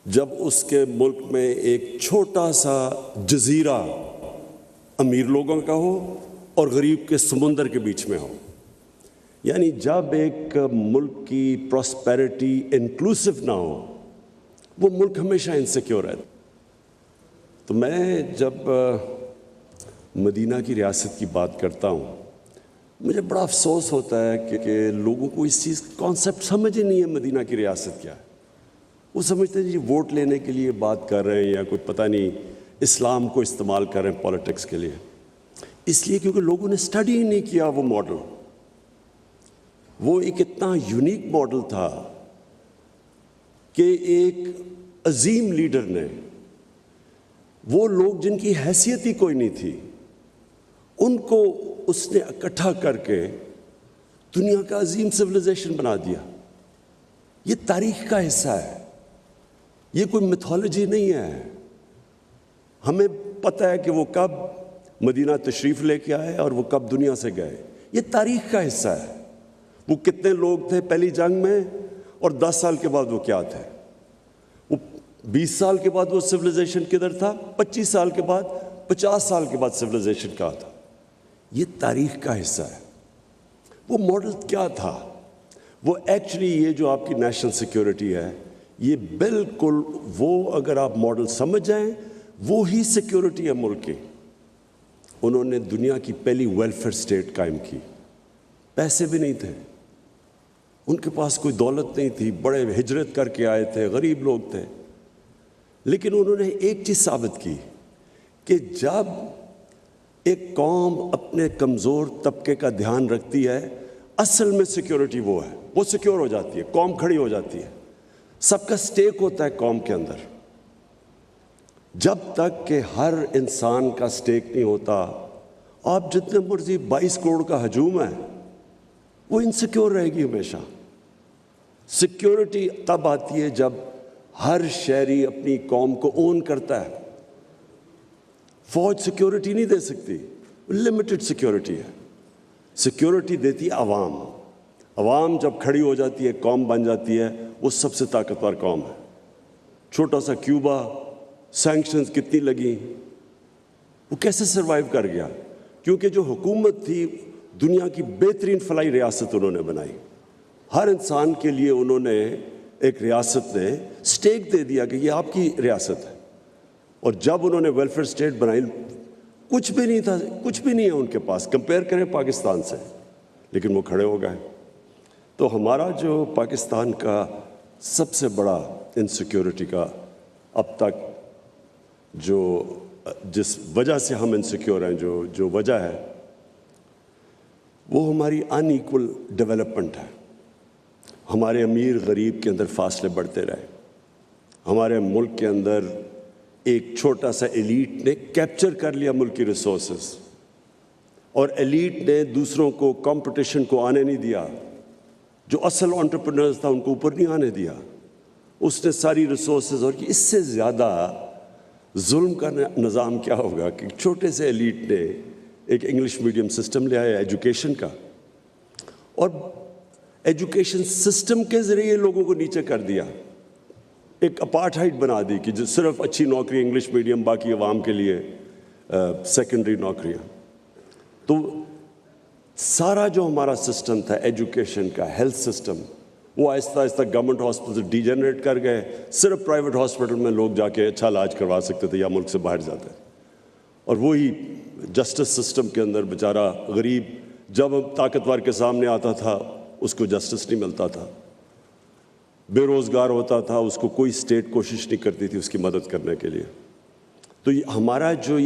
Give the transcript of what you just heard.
جب اس کے ملک میں ایک چھوٹا سا جزیرہ امیر لوگوں کا ہو اور غریب کے سمندر کے بیچ میں ہو، یعنی جب ایک ملک کی پراسپیرٹی انکلوسیو نہ ہو، وہ ملک ہمیشہ انسیکیور ہے۔ تو میں جب مدینہ کی ریاست کی بات کرتا ہوں، مجھے بڑا افسوس ہوتا ہے کہ لوگوں کو اس چیز کا کانسیپٹ سمجھ ہی نہیں ہے مدینہ کی ریاست کیا ہے۔ وہ سمجھتے ہیں جی ووٹ لینے کے لیے بات کر رہے ہیں یا کوئی پتہ نہیں اسلام کو استعمال کر رہے ہیں پولیٹکس کے لیے، اس لیے کیونکہ لوگوں نے اسٹڈی ہی نہیں کیا وہ ماڈل۔ وہ ایک اتنا یونیک ماڈل تھا کہ ایک عظیم لیڈر نے، وہ لوگ جن کی حیثیت ہی کوئی نہیں تھی، ان کو اس نے اکٹھا کر کے دنیا کا عظیم سویلائزیشن بنا دیا۔ یہ تاریخ کا حصہ ہے، یہ کوئی میتھولوجی نہیں ہے۔ ہمیں پتہ ہے کہ وہ کب مدینہ تشریف لے کے آئے اور وہ کب دنیا سے گئے۔ یہ تاریخ کا حصہ ہے۔ وہ کتنے لوگ تھے پہلی جنگ میں، اور 10 سال کے بعد وہ کیا تھے، وہ 20 سال کے بعد وہ سویلائزیشن کدھر تھا، 25 سال کے بعد، 50 سال کے بعد سویلائزیشن کہاں تھا۔ یہ تاریخ کا حصہ ہے۔ وہ ماڈل کیا تھا؟ وہ ایکچولی یہ جو آپ کی نیشنل سیکیورٹی ہے، یہ بالکل وہ اگر آپ ماڈل سمجھ جائیں، وہی سیکیورٹی ہے ملک کی۔ انہوں نے دنیا کی پہلی ویلفیئر اسٹیٹ قائم کی۔ پیسے بھی نہیں تھے، ان کے پاس کوئی دولت نہیں تھی، بڑے ہجرت کر کے آئے تھے، غریب لوگ تھے، لیکن انہوں نے ایک چیز ثابت کی کہ جب ایک قوم اپنے کمزور طبقے کا دھیان رکھتی ہے، اصل میں سیکیورٹی وہ ہے، وہ سیکیور ہو جاتی ہے، قوم کھڑی ہو جاتی ہے۔ سب کا سٹیک ہوتا ہے قوم کے اندر۔ جب تک کہ ہر انسان کا سٹیک نہیں ہوتا، آپ جتنے مرضی 22 کروڑ کا ہجوم ہے، وہ انسیکیور رہے گی ہمیشہ۔ سیکیورٹی تب آتی ہے جب ہر شہری اپنی قوم کو اون کرتا ہے۔ فوج سیکیورٹی نہیں دے سکتی، لمیٹڈ سیکیورٹی ہے۔ سیکیورٹی دیتی عوام۔ عوام جب کھڑی ہو جاتی ہے، قوم بن جاتی ہے، وہ سب سے طاقتور قوم ہے۔ چھوٹا سا کیوبا، سینکشنز کتنی لگی، وہ کیسے سروائیو کر گیا؟ کیونکہ جو حکومت تھی، دنیا کی بہترین فلاحی ریاست انہوں نے بنائی۔ ہر انسان کے لیے انہوں نے ایک ریاست نے سٹیک دے دیا کہ یہ آپ کی ریاست ہے۔ اور جب انہوں نے ویلفیئر اسٹیٹ بنائی، کچھ بھی نہیں تھا، کچھ بھی نہیں ہے ان کے پاس، کمپیئر کریں پاکستان سے، لیکن وہ کھڑے ہو گئے۔ تو ہمارا جو پاکستان کا سب سے بڑا انسیکیورٹی کا اب تک جس وجہ سے ہم انسیکیور ہیں، جو وجہ ہے، وہ ہماری ان ایکول ڈیولپمنٹ ہے۔ ہمارے امیر غریب کے اندر فاصلے بڑھتے رہے۔ ہمارے ملک کے اندر ایک چھوٹا سا ایلیٹ نے کیپچر کر لیا ملک کی ریسورسز، اور ایلیٹ نے دوسروں کو کمپٹیشن کو آنے نہیں دیا۔ جو اصل انٹرپرینرز تھا ان کو اوپر نہیں آنے دیا۔ اس نے ساری ریسورسز، اور اس سے زیادہ ظلم کا نظام کیا ہوگا کہ چھوٹے سے ایلیٹ نے ایک انگلش میڈیم سسٹم لے آیا ایجوکیشن کا، اور ایجوکیشن سسٹم کے ذریعے لوگوں کو نیچے کر دیا، ایک اپارٹھائڈ بنا دی کہ جو صرف اچھی نوکری انگلش میڈیم، باقی عوام کے لیے سیکنڈری نوکریاں۔ تو سارا جو ہمارا سسٹم تھا ایجوکیشن کا، ہیلتھ سسٹم، وہ آہستہ آہستہ گورنمنٹ ہاسپٹل ڈیجنریٹ کر گئے۔ صرف پرائیویٹ ہاسپٹل میں لوگ جا کے اچھا علاج کروا سکتے تھے یا ملک سے باہر جاتے۔ اور وہی جسٹس سسٹم کے اندر بیچارہ غریب جب طاقتور کے سامنے آتا تھا، اس کو جسٹس نہیں ملتا تھا، بے روزگار ہوتا تھا، اس کو کوئی اسٹیٹ کوشش نہیں کرتی تھی اس کی مدد کرنے کے لیے۔ تو ہمارا جو یہ